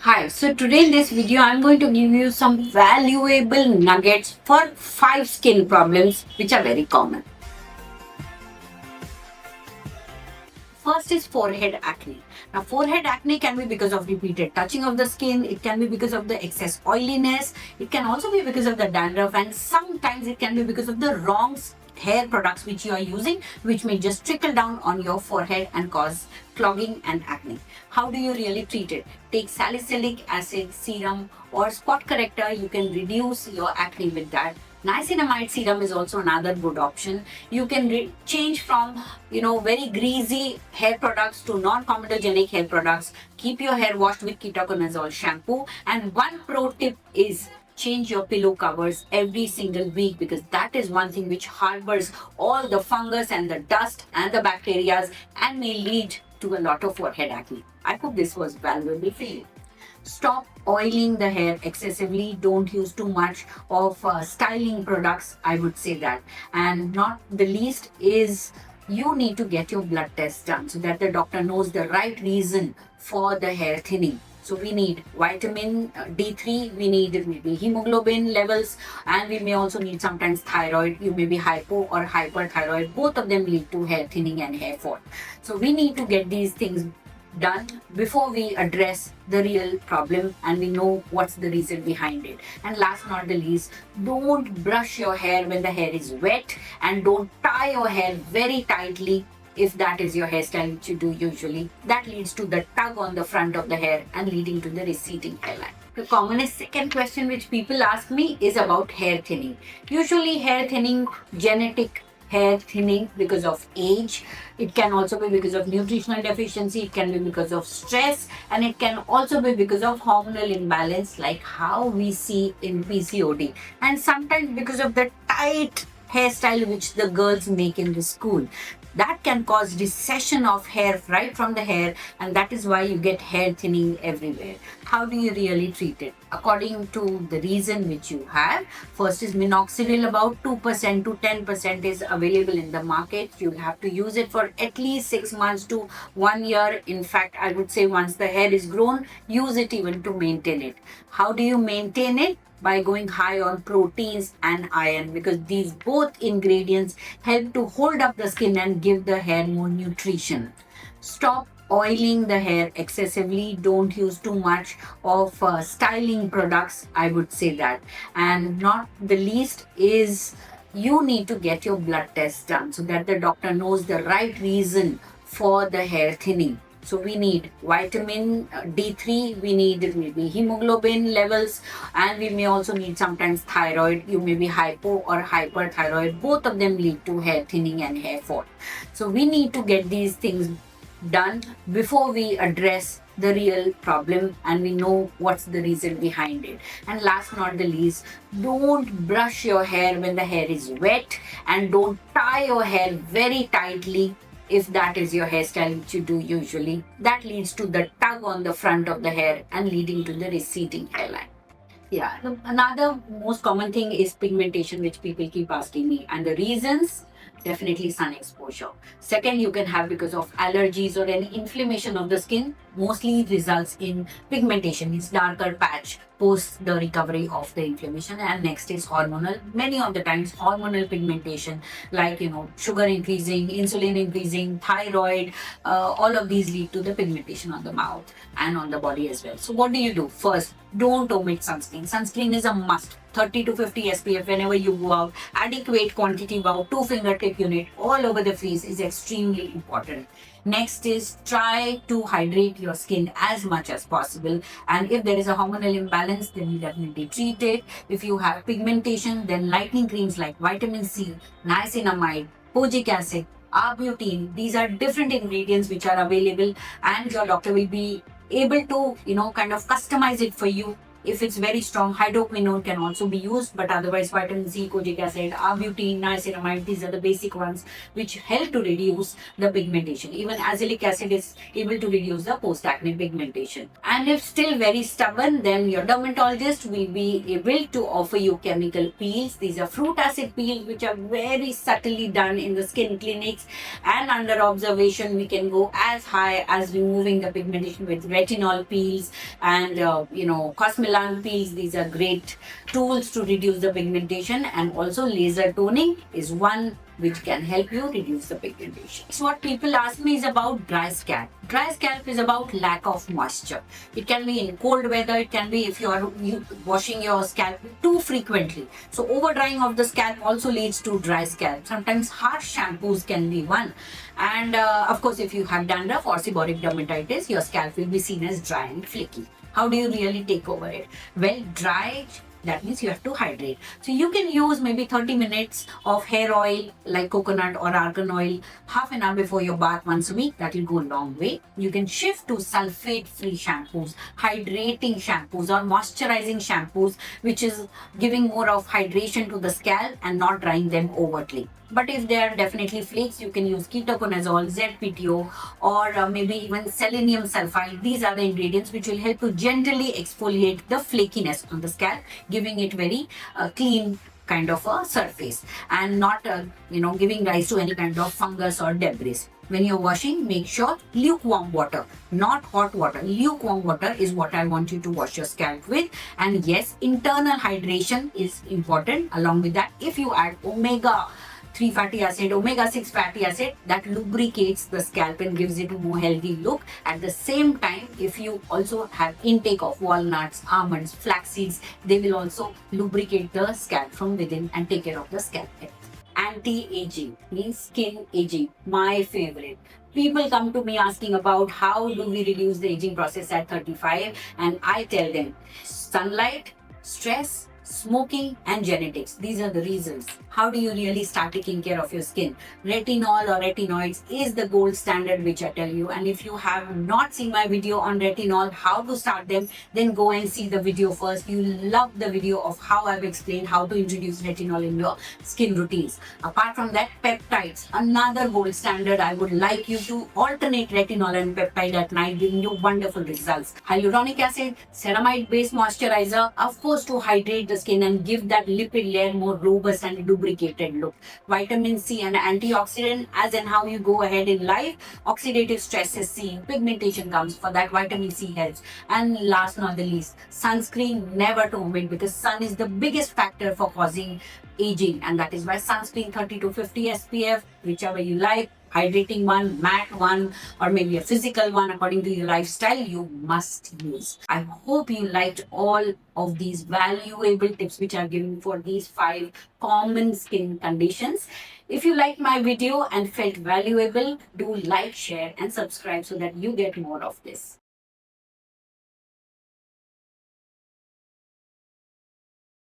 Hi, so today in this video, I'm going to give you some valuable nuggets for 5 skin problems which are very common. First is forehead acne. Now, forehead acne can be because of repeated touching of the skin, it can be because of the excess oiliness, it can also be because of the dandruff, and sometimes it can be because of the wrong hair products which you are using, which may just trickle down on your forehead and cause clogging and acne. How do you really treat it? Take salicylic acid serum or spot corrector. You can reduce your acne with that. Niacinamide serum is also another good option. You can change from very greasy hair products to non-comedogenic hair products. Keep your hair washed with ketoconazole shampoo. And one pro tip is change your pillow covers every single week, because that is one thing which harbors all the fungus and the dust and the bacteria and may lead to a lot of forehead acne. I hope this was valuable for you. Stop oiling the hair excessively. Don't use too much of styling products, I would say that. And not the least is you need to get your blood test done so that the doctor knows the right reason for the hair thinning. So we need vitamin D3, we need maybe hemoglobin levels, and we may also need sometimes thyroid. You may be hypo or hyperthyroid. Both of them lead to hair thinning and hair fall. So we need to get these things done before we address the real problem and we know what's the reason behind it. And last not the least, don't brush your hair when the hair is wet, and don't tie your hair very tightly if that is your hairstyle which you do usually. That leads to the tug on the front of the hair and leading to the receding hairline. The commonest second question which people ask me is about hair thinning. Usually hair thinning, genetic hair thinning because of age. It can also be because of nutritional deficiency, it can be because of stress, and it can also be because of hormonal imbalance, like how we see in PCOD, and sometimes because of the tight hairstyle which the girls make in the school. That can cause recession of hair right from the hair, and that is why you get hair thinning everywhere. How do you really treat it? According to the reason which you have, first is minoxidil. About 2% to 10% is available in the market. You'll have to use it for at least 6 months to 1 year. In fact, I would say once the hair is grown, use it even to maintain it. How do you maintain it? By going high on proteins and iron, because these both ingredients help to hold up the skin and give the hair more nutrition. Stop oiling the hair excessively. Don't use too much of styling products, I would say that. And not the least is you need to get your blood test done so that the doctor knows the right reason for the hair thinning. So we need vitamin D3, we need maybe hemoglobin levels, and we may also need sometimes thyroid. You may be hypo or hyperthyroid. Both of them lead to hair thinning and hair fall. So we need to get these things done before we address the real problem and we know what's the reason behind it. And last not the least, don't brush your hair when the hair is wet, and don't tie your hair very tightly if that is your hairstyle which you do usually. That leads to the tug on the front of the hair and leading to the receding hairline. Yeah, another most common thing is pigmentation, which people keep asking me, and the reasons, definitely sun exposure. Second, you can have because of allergies or any inflammation of the skin, mostly results in pigmentation, means darker patch post the recovery of the inflammation. And next is hormonal. Many of the times hormonal pigmentation, like sugar increasing, insulin increasing, thyroid, all of these lead to the pigmentation on the mouth and on the body as well. So what do you do? First, don't omit sunscreen. Sunscreen is a must. 30 to 50 SPF whenever you go out. Adequate quantity, about 2 fingertip unit all over the face is extremely important. Next is try to hydrate your skin as much as possible. And if there is a hormonal imbalance, then you definitely treat it. If you have pigmentation, then lightening creams like vitamin C, niacinamide, kojic acid, arbutin, these are different ingredients which are available, and your doctor will be able to kind of customize it for you If it's very strong, hydroquinone can also be used, but otherwise vitamin C, kojic acid, arbutin, niacinamide, these are the basic ones which help to reduce the pigmentation. Even azelaic acid is able to reduce the post-acne pigmentation. And if still very stubborn, then your dermatologist will be able to offer you chemical peels. These are fruit acid peels which are very subtly done in the skin clinics, and under observation we can go as high as removing the pigmentation with retinol peels and Cosmelan peels. These are great tools to reduce the pigmentation, and also laser toning is one which can help you reduce the pigmentation. So what people ask me is about dry scalp. Dry scalp is about lack of moisture. It can be in cold weather, it can be if you are washing your scalp too frequently. So over drying of the scalp also leads to dry scalp. Sometimes harsh shampoos can be one. And of course, if you have dandruff or seborrheic dermatitis, your scalp will be seen as dry and flaky. How do you really take over it? Well, dry, that means you have to hydrate. So you can use maybe 30 minutes of hair oil like coconut or argan oil half an hour before your bath once a week. That will go a long way. You can shift to sulfate-free shampoos, hydrating shampoos or moisturizing shampoos, which is giving more of hydration to the scalp and not drying them overtly. But if they are definitely flakes, you can use ketoconazole, ZPTO, or maybe even selenium sulfide. These are the ingredients which will help to gently exfoliate the flakiness on the scalp, giving it very clean kind of a surface and not giving rise to any kind of fungus or debris. When you're washing, make sure lukewarm water, not hot water. Lukewarm water is what I want you to wash your scalp with. And yes, internal hydration is important. Along with that, if you add omega-3 fatty acid, omega-6 fatty acid, that lubricates the scalp and gives it a more healthy look. At the same time, if you also have intake of walnuts, almonds, flax seeds, they will also lubricate the scalp from within and take care of the scalp health. Anti-aging means skin aging, my favorite. People come to me asking about how do we reduce the aging process at 35, and I tell them sunlight, stress, smoking and genetics. These are the reasons. How do you really start taking care of your skin? Retinol or retinoids is the gold standard which I tell you, and if you have not seen my video on retinol, how to start them, then go and see the video first. You love the video of how I've explained how to introduce retinol in your skin routines. Apart from that, peptides, another gold standard. I would like you to alternate retinol and peptide at night, giving you wonderful results. Hyaluronic acid, ceramide based moisturizer, of course, to hydrate the skin and give that lipid layer more robust and lubricated look. Vitamin C and antioxidant, as in how you go ahead in life, oxidative stress is seen, pigmentation comes, for that vitamin C helps. And last not the least, sunscreen, never to omit, because sun is the biggest factor for causing aging, and that is why sunscreen 30 to 50 SPF, whichever you like, hydrating one, matte one, or maybe a physical one according to your lifestyle, you must use. I hope you liked all of these valuable tips which I've given for these 5 common skin conditions. If you liked my video and felt valuable, do like, share and subscribe so that you get more of this.